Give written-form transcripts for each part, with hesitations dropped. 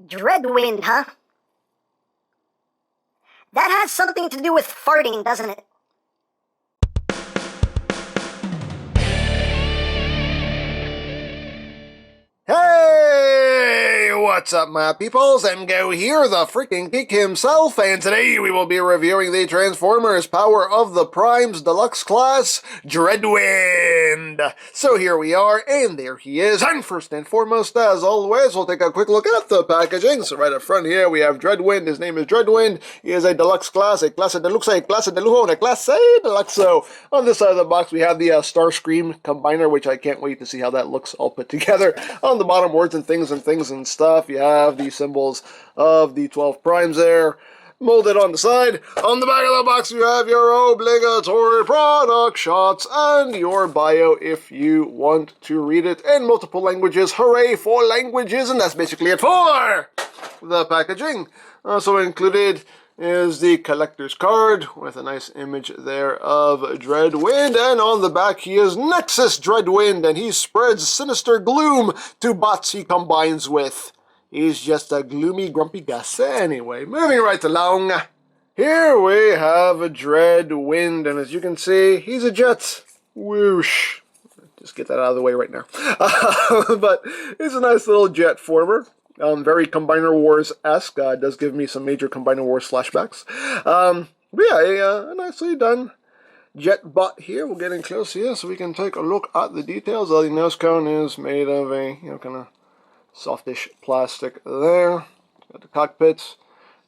Dreadwind, huh? That has something to do with farting, doesn't it? Hey, what's up, my peoples? EmGo here, the freaking geek himself, and today we will be reviewing the Transformers Power of the Primes Deluxe Class Dreadwind. So here we are, and there he is. And first and foremost, as always, we'll take a quick look at the packaging. So right up front here, we have Dreadwind. His name is Dreadwind. He is a Deluxe Class, a Clase Deluxe, a Clase de Lujo, and a Clase Deluxo. On this side of the box, we have the Starscream Combiner, which I can't wait to see how that looks all put together. On the bottom, words and things and stuff. You have the symbols of the 12 primes there, molded on the side. On the back of the box, you have your obligatory product shots and your bio if you want to read it in multiple languages. Hooray for languages, and that's basically it for the packaging. Also included is the collector's card with a nice image there of Dreadwind, and on the back he is Nexus Dreadwind, and he spreads sinister gloom to bots he combines with. He's just a gloomy, grumpy Gus. Anyway, moving right along, here we have a Dreadwind, and as you can see, he's a jet. Whoosh. Just get that out of the way right now. But he's a nice little jet former. Very Combiner Wars-esque. Does give me some major Combiner Wars flashbacks. But yeah, a nicely done jet bot here. We'll get in close here so we can take a look at the details. The nose cone is made of a, kind of softish plastic there. Got the cockpit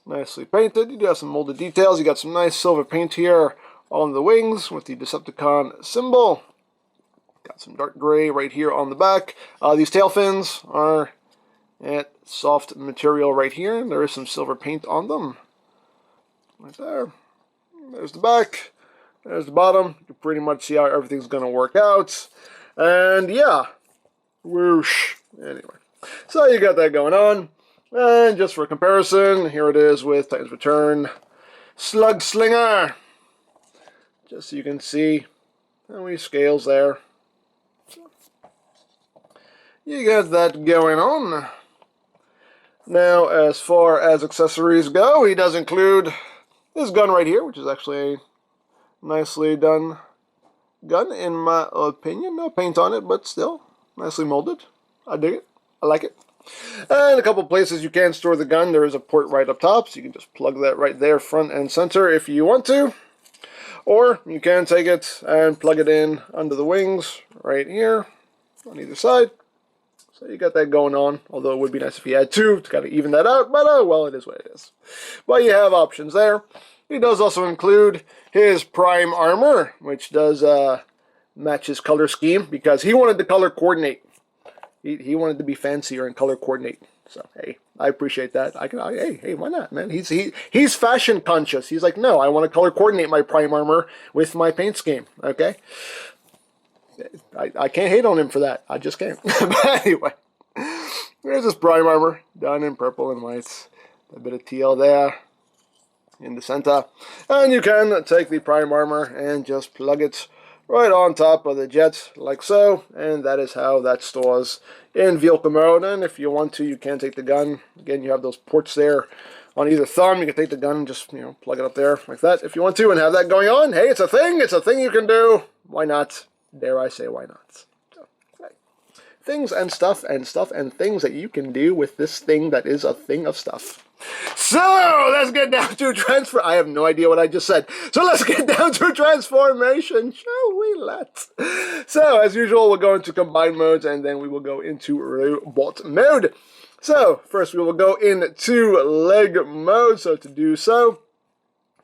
nicely painted. You do have some molded details. You got some nice silver paint here on the wings with the Decepticon symbol. Got some dark gray right here on the back. These tail fins are soft material right here. There is some silver paint on them. Right there. There's the back. There's the bottom. You can pretty much see how everything's going to work out. And yeah. Whoosh. Anyway. So you got that going on. And just for comparison, here it is with Titans Return Slug Slinger. Just so you can see how many scales there. You got that going on. Now, as far as accessories go, he does include this gun right here, which is actually a nicely done gun, in my opinion. No paint on it, but still nicely molded. I dig it. I like it. And a couple places you can store the gun. There is a port right up top, so you can just plug that right there, front and center, if you want to. Or you can take it and plug it in under the wings right here on either side. So you got that going on, although it would be nice if you had two to kind of even that out, but well, it is what it is. But you have options there. He does also include his Prime Armor, which does match his color scheme, because he wanted to color coordinate. He wanted to be fancier and color coordinate. So, hey, I appreciate that. Hey, why not, man? He's fashion conscious. He's like, no, I want to color coordinate my Prime Armor with my paint scheme, okay? I can't hate on him for that. I just can't. But anyway, there's this Prime Armor done in purple and white. A bit of teal there in the center. And you can take the Prime Armor and just plug it right on top of the jet like so. And that is how that stores in vehicle mode. And if you want to, you can take the gun. Again, you have those ports there on either thumb. You can take the gun and just, plug it up there like that if you want to and have that going on. Hey, it's a thing. It's a thing you can do. Why not? Dare I say, why not? So, right. Things and stuff and things that you can do with this thing that is a thing of stuff. So, let's get down to transfer. I have no idea what I just said. So, let's get down to transformation, shall we? Let's. So, as usual, we'll go into combined modes, and then we will go into robot mode. So, first we will go into leg mode. So, to do so,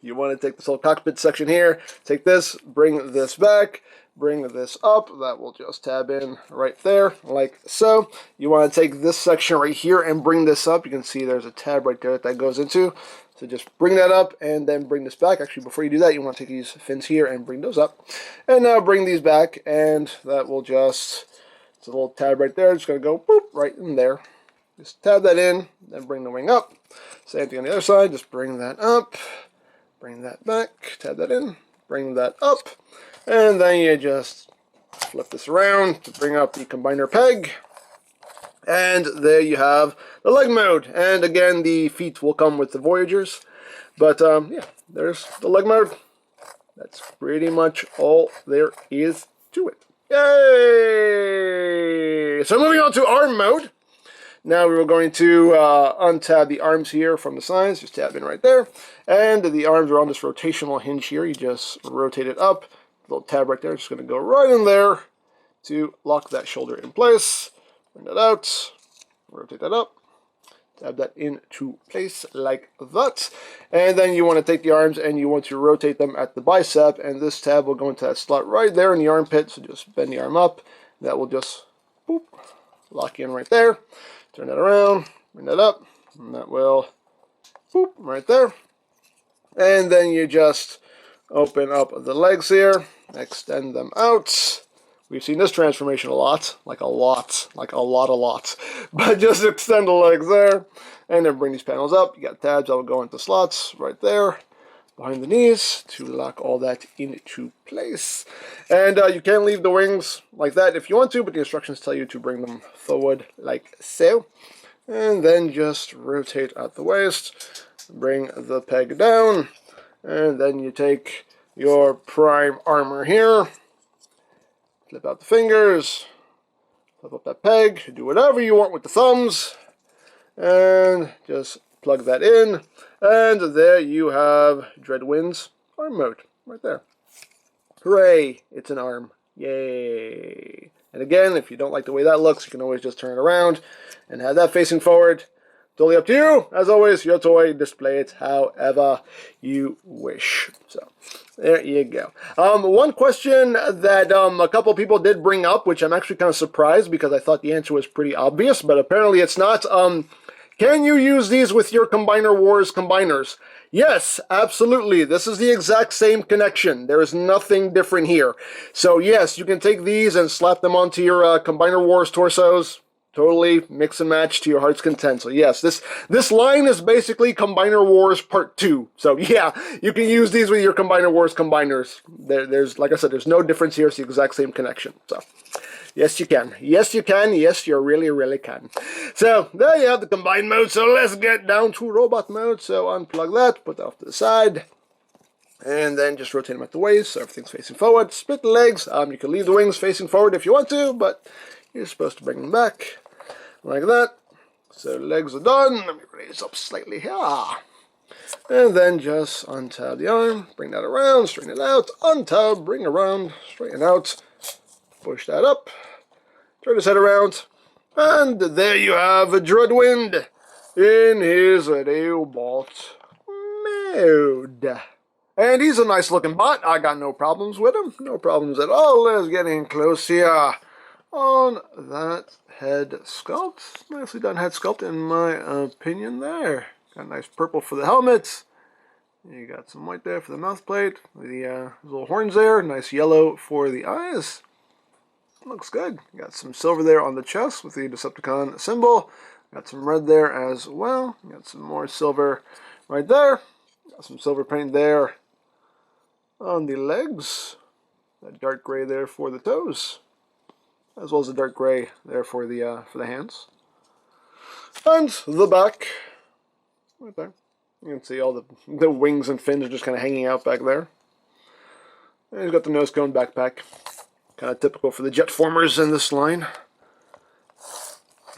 you want to take this whole cockpit section here, take this, bring this back, bring this up. That will just tab in right there, like so. You want to take this section right here and bring this up. You can see there's a tab right there that goes into. So just bring that up and then bring this back. Actually, before you do that, you want to take these fins here and bring those up. And now bring these back, and that will just, it's a little tab right there. Just going to go boop right in there. Just tab that in, then bring the wing up. Same thing on the other side. Just bring that up. Bring that back, tab that in, bring that up, and then you just flip this around to bring up the combiner peg. And there you have the leg mode. And again, the feet will come with the Voyagers. But yeah, there's the leg mode. That's pretty much all there is to it. Yay! So moving on to arm mode. Now we're going to untab the arms here from the sides. Just tab in right there. And the arms are on this rotational hinge here. You just rotate it up. Little tab right there. Just going to go right in there to lock that shoulder in place. Bring that out. Rotate that up. Tab that into place like that. And then you want to take the arms and you want to rotate them at the bicep. And this tab will go into that slot right there in the armpit. So just bend the arm up. That will just boop, lock in right there. Turn that around. Bring that up. And that will boop right there. And then you just open up the legs here. Extend them out. We've seen this transformation a lot. Like a lot. But just extend the legs there. And then bring these panels up. You got tabs that will go into slots right there. Behind the knees to lock all that into place. And you can leave the wings like that if you want to. But the instructions tell you to bring them forward like so. And then just rotate out the waist. Bring the peg down. And then you take your prime armor here. Flip out the fingers, flip up that peg, do whatever you want with the thumbs, and just plug that in, and there you have Dreadwind's arm mode, right there. Hooray, it's an arm, yay. And again, if you don't like the way that looks, you can always just turn it around and have that facing forward. Totally up to you. As always, your toy, display it however you wish. So, there you go. One question that a couple people did bring up, which I'm actually kind of surprised because I thought the answer was pretty obvious, but apparently it's not. Can you use these with your Combiner Wars combiners? Yes, absolutely. This is the exact same connection. There is nothing different here. So yes, you can take these and slap them onto your Combiner Wars torsos. Totally mix and match to your heart's content. So yes, this line is basically Combiner Wars Part 2. So yeah, you can use these with your Combiner Wars combiners. There's, like I said, there's no difference here. It's the exact same connection. So yes, you can. Yes, you can. Yes, you really, really can. So there you have the combined mode. So let's get down to robot mode. So unplug that, put that off to the side. And then just rotate them at the waist so everything's facing forward. Split the legs. You can leave the wings facing forward if you want to, but you're supposed to bring them back. Like that. So legs are done. Let me raise up slightly here. And then just untab the arm. Bring that around. Straighten it out. Untab. Bring around. Straighten out. Push that up. Turn his head around. And there you have Dreadwind in his robot mode. And he's a nice looking bot. I got no problems with him. No problems at all. Let's get in close here on that head sculpt. Nicely done head sculpt in my opinion there. Got a nice purple for the helmet. You got some white there for the mouth plate. The little horns there. Nice yellow for the eyes. Looks good. Got some silver there on the chest with the Decepticon symbol. Got some red there as well. Got some more silver right there. Got some silver paint there on the legs. That dark gray there for the toes, as well as the dark gray there for the hands. And the back, right there. You can see all the wings and fins are just kind of hanging out back there. And he's got the nose cone backpack. Kind of typical for the jet formers in this line.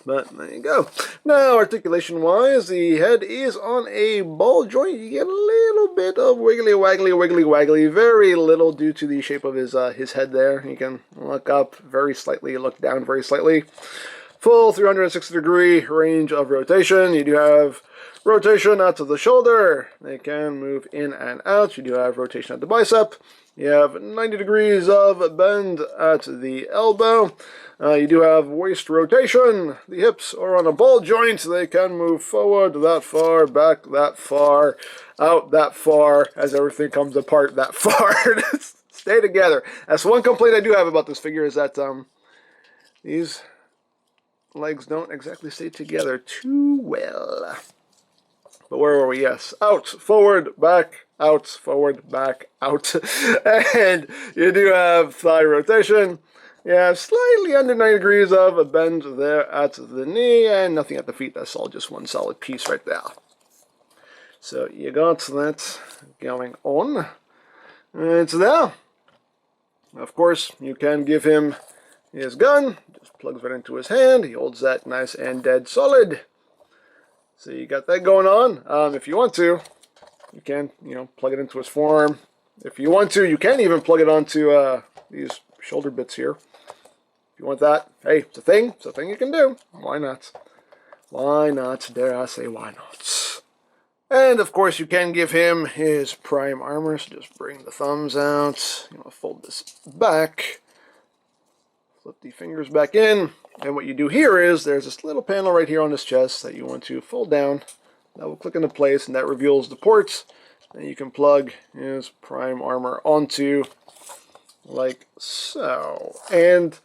But there you go. Now, articulation-wise, the head is on a ball joint. You get a little bit of wiggly. Very little due to the shape of his head there. You can look up very slightly, look down very slightly. Full 360-degree range of rotation. You do have rotation out to the shoulder. They can move in and out. You do have rotation at the bicep. You have 90 degrees of bend at the elbow. You do have waist rotation. The hips are on a ball joint. They can move forward that far, back that far, out that far, as everything comes apart that far. Stay together. That's one complaint I do have about this figure, is that these legs don't exactly stay together too well. But where were we? Yes. Out, forward, back, out, forward, back, out. And you do have thigh rotation. Yeah, slightly under 90 degrees of a bend there at the knee, and nothing at the feet. That's all just one solid piece right there. So you got that going on. It's there. Of course, you can give him his gun. Just plugs right into his hand. He holds that nice and dead solid. So you got that going on. If you want to, you can, plug it into his forearm. If you want to, you can even plug it onto these shoulder bits here. If you want that, hey, it's a thing. It's a thing you can do. Why not? Why not? Dare I say why not? And, of course, you can give him his prime armor. So just bring the thumbs out. Fold this back. Flip the fingers back in. And what you do here is there's this little panel right here on his chest that you want to fold down. That will click into place, and that reveals the ports. And you can plug his prime armor onto like so. And,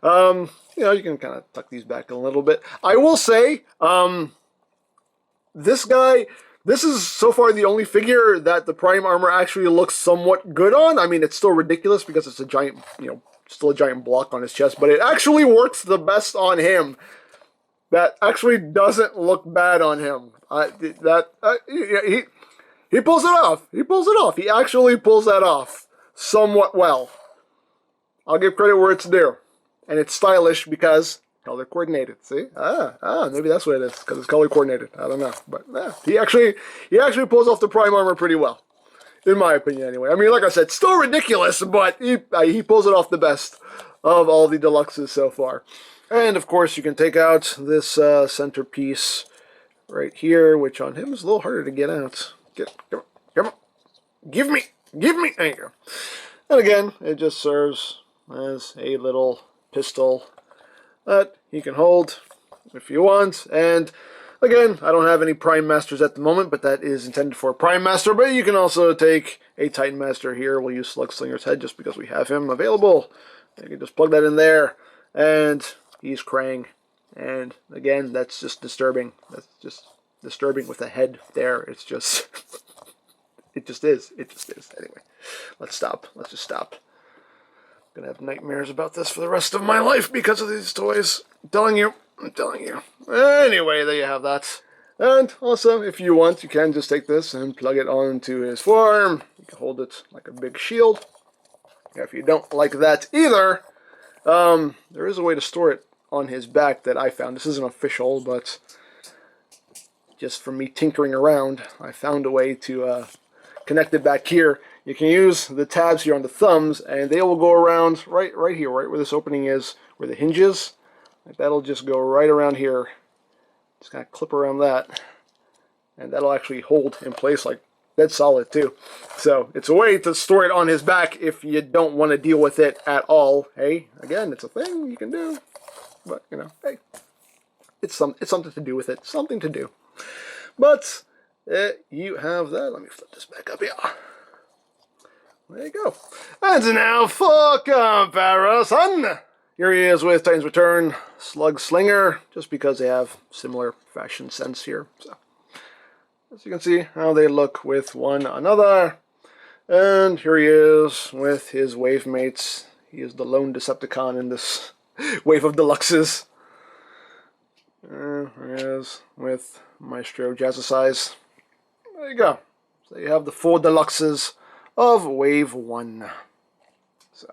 you can kind of tuck these back a little bit. I will say, this guy... This is so far the only figure that the prime armor actually looks somewhat good on. I mean, it's still ridiculous because it's a giant, still a giant block on his chest, but it actually works the best on him. That actually doesn't look bad on him. He pulls it off. He pulls it off. He actually pulls that off somewhat well. I'll give credit where it's due. And it's stylish because color coordinated. See? Maybe that's what it is, because it's color coordinated. I don't know, but he actually pulls off the prime armor pretty well, in my opinion. Anyway, I mean, like I said, still ridiculous, but he pulls it off the best of all the deluxes so far. And of course, you can take out this centerpiece right here, which on him is a little harder to get out. Come on, give me. There you go. And again, it just serves as a little pistol that you can hold if you want. And again, I don't have any Prime Masters at the moment, but that is intended for a Prime Master. But you can also take a Titan Master here. We'll use Slug Slinger's head just because we have him available. You can just plug that in there, and he's Krang. And again, that's just disturbing. That's just disturbing with a head there. It's just, it just is. It just is. Anyway, let's stop. Let's just stop. Gonna have nightmares about this for the rest of my life because of these toys. I'm telling you. Anyway, there you have that. And also, if you want, you can just take this and plug it onto his forearm. You can hold it like a big shield. If you don't like that either, there is a way to store it on his back that I found. This isn't official, but just from me tinkering around, I found a way to connect it back here. You can use the tabs here on the thumbs, and they will go around right here, right where this opening is, where the hinge is. Like that'll just go right around here. Just kind of clip around that, and that'll actually hold in place like dead solid too. So it's a way to store it on his back if you don't want to deal with it at all. Hey, again, it's a thing you can do, but hey, it's something to do with it. Something to do. But you have that. Let me flip this back up here. There you go. And now for comparison. Here he is with Titan's Return, Slug Slinger, just because they have similar fashion sense here. So, as you can see how they look with one another. And here he is with his wave mates. He is the lone Decepticon in this wave of deluxes. Here he is with Maestro Jazzercise. There you go. So you have the 4 deluxes of Wave 1. So,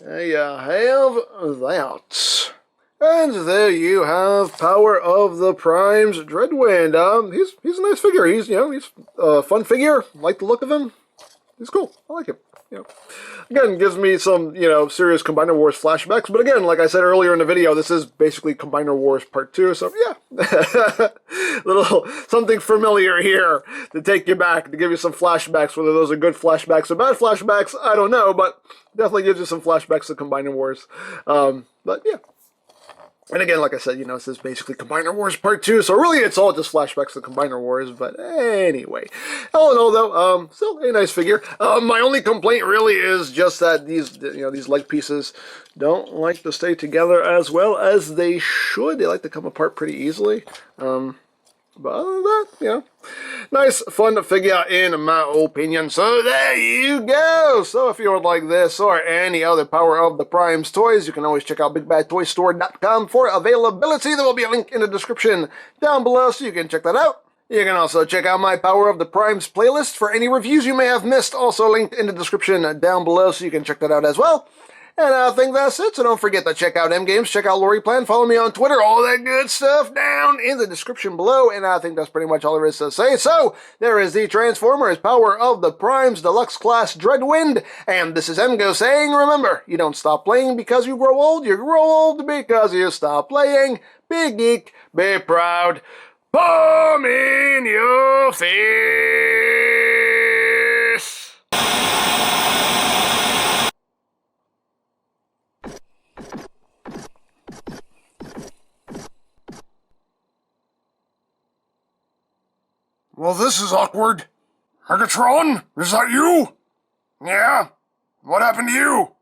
there you have that. And there you have Power of the Primes Dreadwind. He's a nice figure. He's a fun figure. Like the look of him. He's cool. I like him. Again, gives me some, serious Combiner Wars flashbacks. But again, like I said earlier in the video, this is basically Combiner Wars Part 2. So, yeah. Little something familiar here to take you back, to give you some flashbacks. Whether those are good flashbacks or bad flashbacks, I don't know. But definitely gives you some flashbacks to Combiner Wars. But, yeah. And again, like I said, this is basically Combiner Wars Part 2, so really it's all just flashbacks to Combiner Wars, but anyway. All in all, though, still a nice figure. My only complaint really is just that these leg pieces don't like to stay together as well as they should. They like to come apart pretty easily. But other than that, Nice, fun figure in my opinion. So there you go. So if you would like this or any other Power of the Primes toys, you can always check out BigBadToyStore.com for availability. There will be a link in the description down below, so you can check that out. You can also check out my Power of the Primes playlist for any reviews you may have missed, also linked in the description down below, so you can check that out as well. And I think that's it, so don't forget to check out EmGo's, check out LoriPlan, follow me on Twitter, all that good stuff down in the description below, and I think that's pretty much all there is to say. So, there is the Transformers Power of the Primes Deluxe Class DREADWIND, and this is EmGo saying, remember, you don't stop playing because you grow old because you stop playing. Be geek, be proud, palm in your face. Well, this is awkward. Megatron, is that you? Yeah? What happened to you?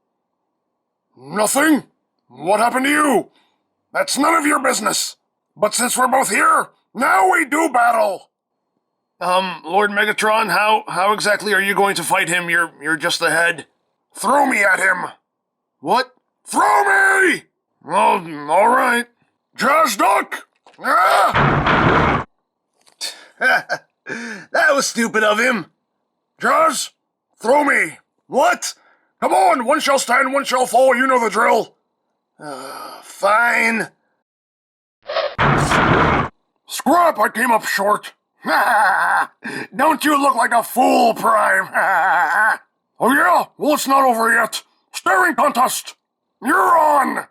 Nothing? What happened to you? That's none of your business. But since we're both here, now we do battle! Lord Megatron, how exactly are you going to fight him? You're just the head. Throw me at him! What? Throw me! Well, alright. Jazz Duck! Ah! That was stupid of him. Jazz, throw me. What? Come on, one shall stand, one shall fall, you know the drill. Fine. Scrap, I came up short. Don't you look like a fool, Prime? Oh yeah? Well, it's not over yet. Staring contest. You're on.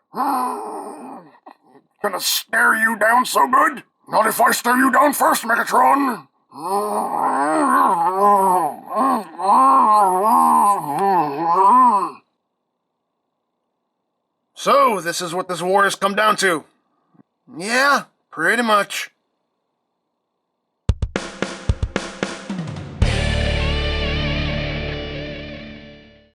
Gonna stare you down so good? Not if I stare you down first, Megatron. So, this is what this war has come down to. Yeah, pretty much.